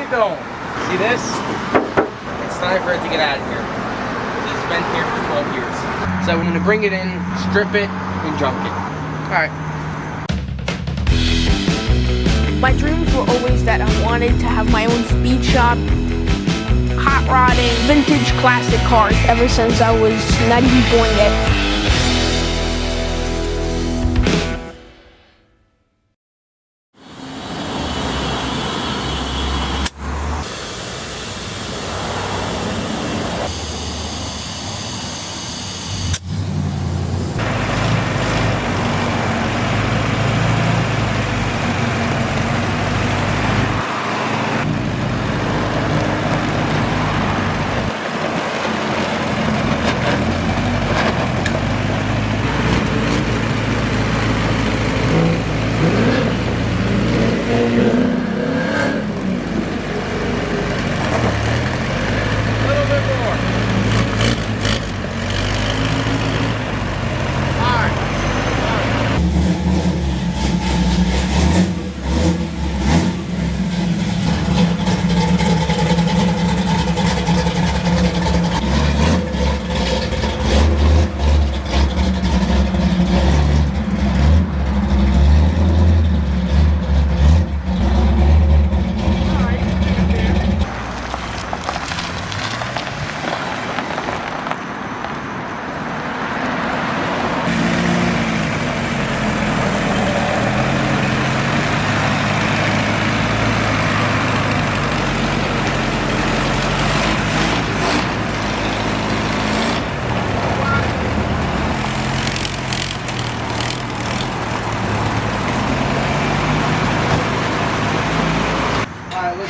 it going. See this? It's time for it to get out of here. It's been here for 12 years. So I'm gonna bring it in, strip it, and junk it. All right. My dreams were always that I wanted to have my own speed shop, hot rodding, vintage classic cars ever since I was not even born yet.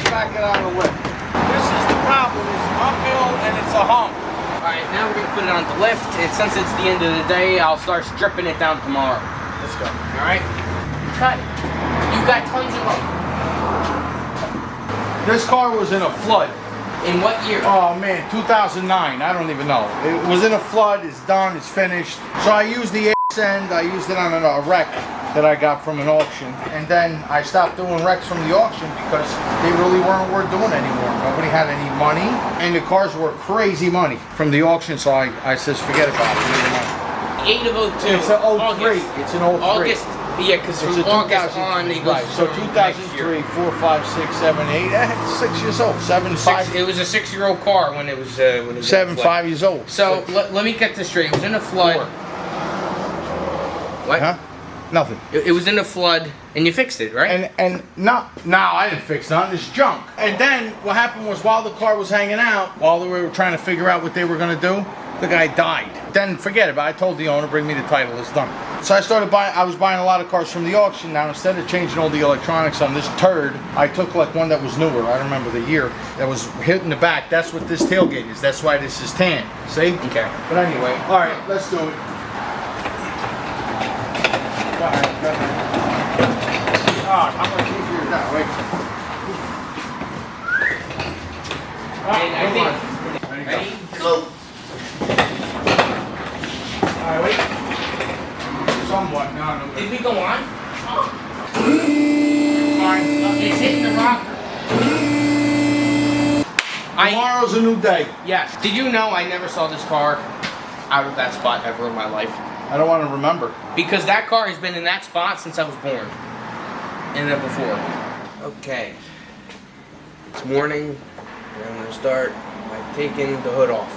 Back it on the lift. This is the problem, it's uphill and it's a hump. Alright, now we're gonna put it on the lift, and since it's the end of the day, I'll start stripping it down tomorrow. Let's go. Alright? Cut it. You got tons of room. This car was in a flood. In what year? Oh man, 2009, I don't even know. It was in a flood, it's done, it's finished. So I used the ass end, I used it on a wreck that I got from an auction. And then I stopped doing wrecks from the auction because they really weren't worth doing anymore. Nobody had any money, and the cars were crazy money from the auction, so I says forget about it. 8 of 02. It's an 03. It's an 03. August, yeah, because from August on, it goes right. So 2003, 4, 5, 6, 7, 8, 6 years old. 7, 5. It was a 6-year-old car when it was 7, 5 years old. So let me get this straight. It was in a flood. 4. What? Huh? Nothing. It was in a flood, and you fixed it, right? And no, I didn't fix nothing. It's junk. And then what happened was, while the car was hanging out, while they were trying to figure out what they were gonna do, the guy died. Then forget it. I told the owner, bring me the title. It's done. So I started buying. I was buying a lot of cars from the auction. Now instead of changing all the electronics on this turd, I took like one that was newer. I don't remember the year. That was hit in the back. That's what this tailgate is. That's why this is tan. See? Okay. But anyway, all right, let's do it. How much easier is that? Wait. I think. Ready? Go. Alright, wait. Somewhat. No. Did we go on? Fine. It's hitting the rocker. Tomorrow's a new day. Yes. Did you know I never saw this car out of that spot ever in my life? I don't want to remember. Because that car has been in that spot since I was born. And then before. Okay. It's morning. And I'm going to start by taking the hood off.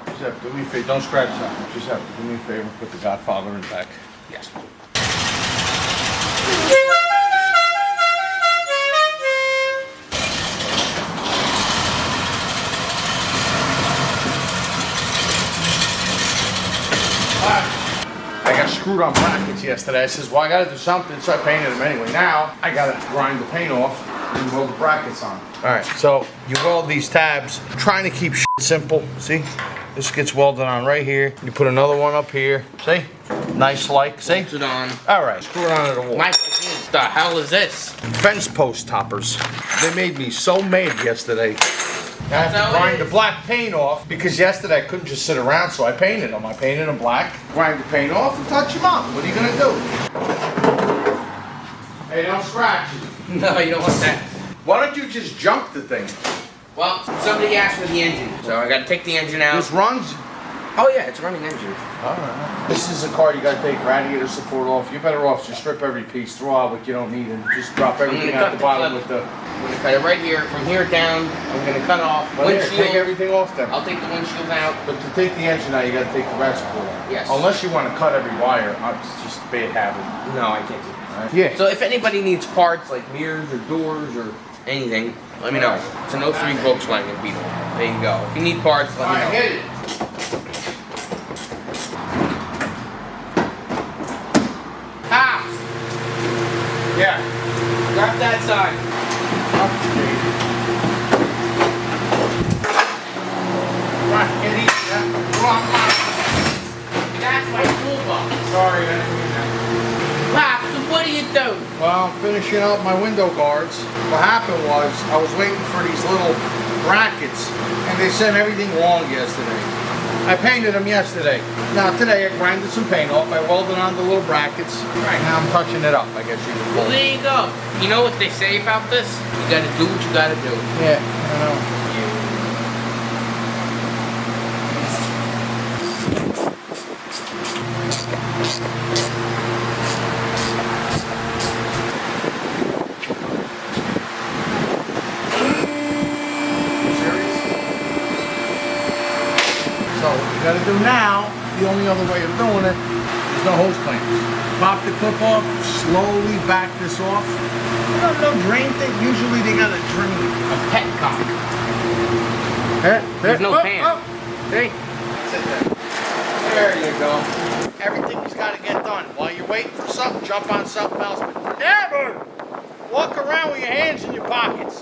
Giuseppe, do me a favor. Don't scratch that. Giuseppe, do me a favor and put the Godfather in the back. Yes. I got screwed on brackets yesterday. I says, well, I got to do something, so I painted them anyway. Now, I got to grind the paint off and weld the brackets on. All right, so you weld these tabs. I'm trying to keep shit simple. See? This gets welded on right here. You put another one up here. See? Nice like. See? Put it on. All right, screw it onto the wall. What the hell is this? Fence post toppers. They made me so mad yesterday. I had to grind the black paint off because yesterday I couldn't just sit around, so I painted them. I painted them black, grind the paint off, and touch them up. What are you gonna do? Hey, don't scratch it. No, you don't want that. Why don't you just junk the thing? Well, somebody asked for the engine, so I gotta take the engine out. This runs? Oh yeah, it's a running engine. Alright. This is a car you gotta take radiator support off. You're better off just strip every piece, throw out what you don't need, and just drop everything out the bottom with the... I'm gonna cut it right here, from here down. I'm gonna cut off windshield. Take everything off then. I'll take the windshield out. But to take the engine out, you gotta take the rad support out. Yes. Unless you want to cut every wire. It's just a bad habit. No, I can't do that. Right? Yeah. So if anybody needs parts like mirrors or doors or anything, let me know. It's an 03 Volkswagen Beetle. There you go. If you need parts, let me know. Hit it. Pops! Yeah. Grab that side. Right, get it. That's my toolbox. Sorry, I didn't mean that. Pops, so what do you do? Well, I'm finishing up my window guards. What happened was, I was waiting for these little brackets, and they sent everything wrong yesterday. I painted them yesterday. Now today I grinded some paint off, I welded on the little brackets. Right now I'm touching it up, I guess you would call Well, it. there you go. You know what they say about this? You gotta do what you gotta do. Yeah, I know. So what you gotta do now, the only other way of doing it is no hose clamp. Pop the clip off, slowly back this off. No drain thing, usually they got a drain. A petcock. There's no pan. See? There you go. Everything's got to get done. While you're waiting for something, jump on something else. But never walk around with your hands in your pockets.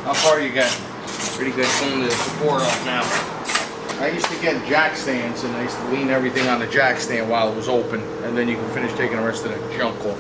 How far you getting? Pretty good. Pulling the support off now. I used to get jack stands, and I used to lean everything on the jack stand while it was open, and then you can finish taking the rest of the junk off.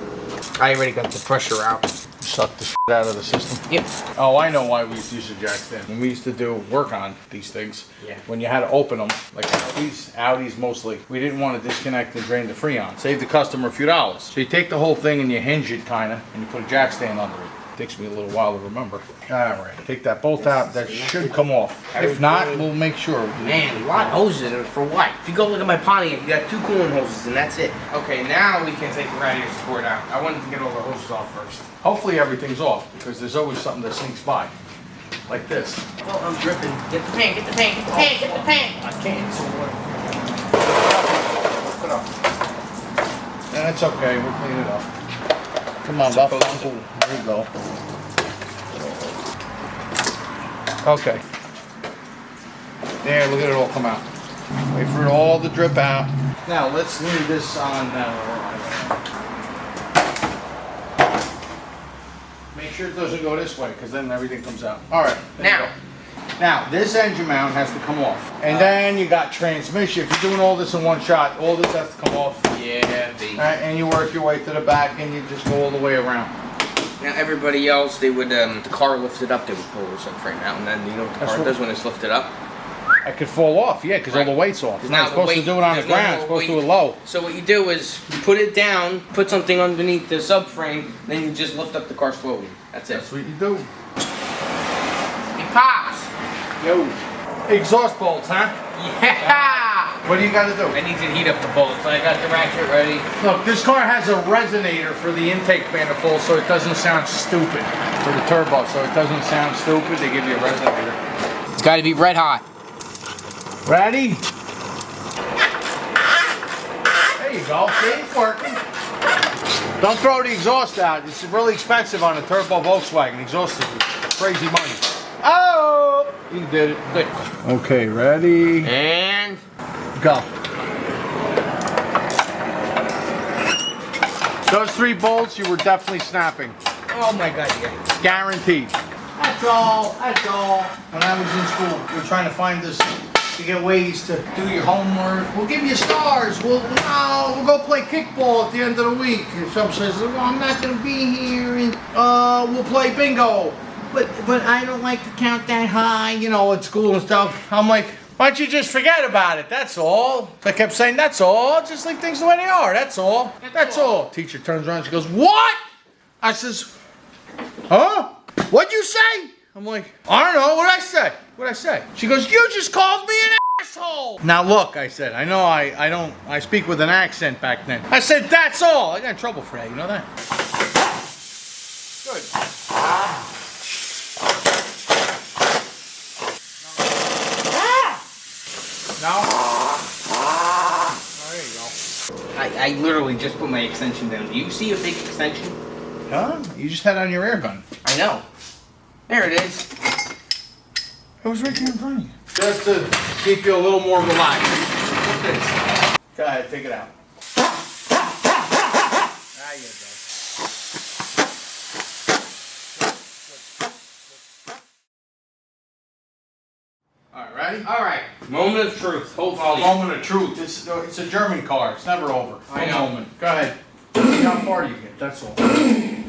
I already got the pressure out. Suck the shit out of the system. Yep. Oh, I know why we used to use a jack stand. When we used to do work on these things, Yeah. when you had to open them, like Audis mostly, we didn't want to disconnect and drain the Freon. Save the customer a few dollars. So you take the whole thing and you hinge it kinda, and you put a jack stand under it. Takes me a little while to remember. Alright, take that bolt out. That should come off. If not, we'll make sure. Man, a lot of hoses in it for what? If you go look at my Pontiac, you got 2 cooling hoses and that's it. Okay, now we can take the radiator support out. I wanted to get all the hoses off first. Hopefully everything's off, because there's always something that sneaks by. Like this. Oh, I'm dripping. Get the pan, get the pan, get the pan, get the pan. I can't, so what? Put it up. That's okay, we'll clean it up. Come on, Buff. There you go. Okay. There, look at it all come out. Wait for it all to drip out. Now, let's leave this on. Make sure it doesn't go this way, because then everything comes out. All right. Now, this engine mount has to come off. And then you got transmission. If you're doing all this in one shot, all this has to come off. Yeah, baby. All right, and you work your way to the back, and you just go all the way around. Now everybody else, they would, the car lifted up, they would pull the subframe out, and then you know what the car does when it's lifted up? I could fall off, yeah, because all the weight's off. It's not supposed to do it on the ground, it's supposed to do it low. So what you do is, you put it down, put something underneath the subframe, then you just lift up the car slowly. That's it. That's what you do. It pops! Yo. Exhaust bolts, huh? Yeah! What do you got to do? I need to heat up the bolts, so I got the ratchet ready. Look, this car has a resonator for the intake manifold, so it doesn't sound stupid. For the turbo, so it doesn't sound stupid, they give you a resonator. It's got to be red hot. Ready? There you go, see, it's working. Don't throw the exhaust out, it's really expensive on a turbo Volkswagen. Exhaust is crazy money. Oh! You did it. Good. Okay, ready? And... go. Those 3 bolts you were definitely snapping. oh my god, yeah. Guaranteed. That's all, that's all. When I was in school, we were trying to find this to get ways to do your homework. We'll give you stars. We'll go play kickball at the end of the week. And some says, well, I'm not gonna be here, and we'll play bingo. But I don't like to count that high, you know, at school and stuff. I'm like, why don't you just forget about it? That's all. I kept saying, that's all. Just leave things the way they are. That's all. That's all. Teacher turns around. She goes, what? I says, huh? What'd you say? I'm like, I don't know. What'd I say? What'd I say? She goes, you just called me an asshole. Now look, I said, I know I speak with an accent back then. I said, that's all. I got in trouble for that. You know that? Good. No? Oh, there you go. I literally just put my extension down. Do you see a big extension? Huh? You just had on your air gun. I know. There it is. It was right there in front of you. Just to keep you a little more relaxed. Look at this. Go ahead, take it out. There you go. Alright, ready? Alright. Moment of truth. Hopefully. Oh, moment of truth. It's a German car. It's never over. I know. Moment. Go ahead. See how far you get. That's all. Go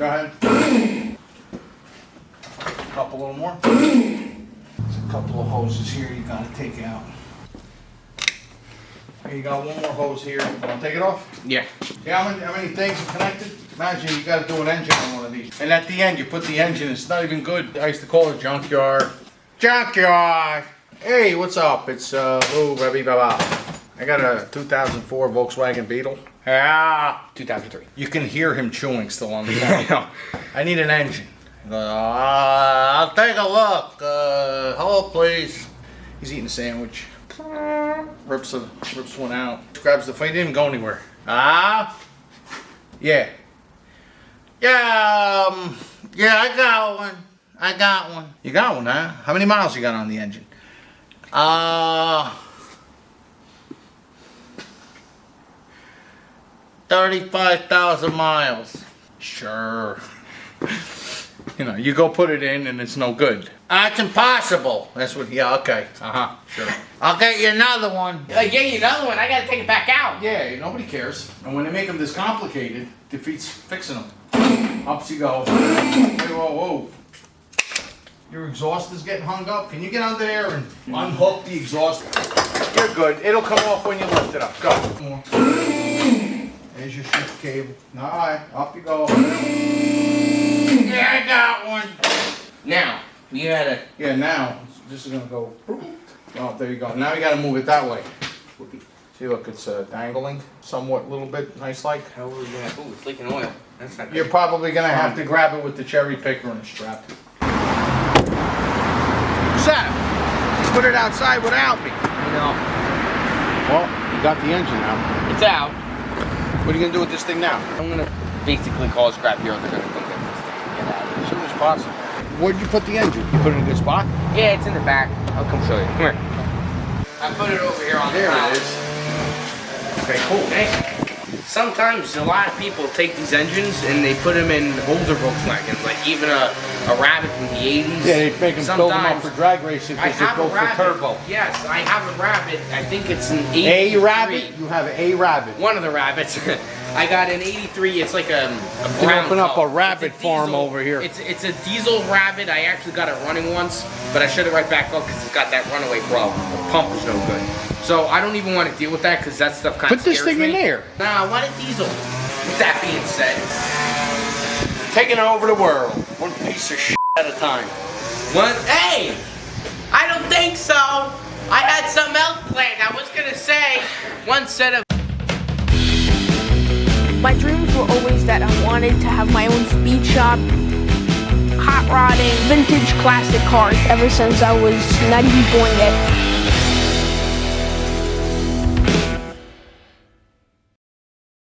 ahead. Couple little more. There's a couple of hoses here you gotta take out. Here you got one more hose here. Wanna take it off? Yeah. See how many things are connected? Imagine you gotta do an engine on one of these. And at the end you put the engine, it's not even good. I used to call it junkyard. Junkyard! Hey, what's up? It's Rebby Baba. I got a 2004 Volkswagen Beetle. Yeah. 2003. You can hear him chewing still on the phone. I need an engine. I'll take a look. Hold please. He's eating a sandwich. Rips one out. Grabs the phone. He didn't go anywhere. Yeah. Yeah, I got one. You got one, huh? How many miles you got on the engine? 35,000 miles. Sure. You know, you go put it in and it's no good. That's impossible. That's what, yeah, okay. Sure. I'll get you another one. Get you another one. I gotta take it back out. Yeah, nobody cares. And when they make them this complicated, defeats fixing them. Up you go. Hey, whoa. Your exhaust is getting hung up. Can you get under there and unhook the exhaust? You're good. It'll come off when you lift it up. Go. More. There's your shift cable. Alright, up you go. Yeah, I got one. Now, you gotta... Yeah, now, this is gonna go... Oh, there you go. Now you gotta move it that way. See, look, it's dangling somewhat, a little bit, nice like. How are we gonna... Ooh, it's leaking oil. That's not good. You're probably gonna have to grab it with the cherry picker and a strap. What's that? Put it outside without me. No. Well, you got the engine now. It's out. What are you gonna do with this thing now? I'm gonna basically call scrap here. They're gonna come get this thing and get out of here. As soon as possible. Where'd you put the engine? You put it in a good spot? Yeah, it's in the back. I'll come show you. Come here. I put it over here on the There it is. Okay, cool. Hey. Sometimes a lot of people take these engines and they put them in older Volkswagens, like even a Rabbit from the 80s. Yeah, they make them build them up for drag racing because it goes for turbo. Yes, I have a Rabbit. I think it's an 83. A Rabbit? You have a Rabbit. One of the Rabbits. I got an 83. It's like a You brown open up a color. rabbit It's farm diesel. over here. It's a diesel Rabbit. I actually got it running once, but I shut it right back up because it's got that runaway problem. The pump is no good. So I don't even want to deal with that because that stuff kind of Put this scares thing in me. there. Nah, I want a diesel. With that being said, Taking over the world. One piece of shit at a time. what? Hey! I don't think so. I had something else planned. I was gonna say one set of. My dreams were always that I wanted to have my own speed shop, hot rodding, vintage classic cars ever since I was not even born yet.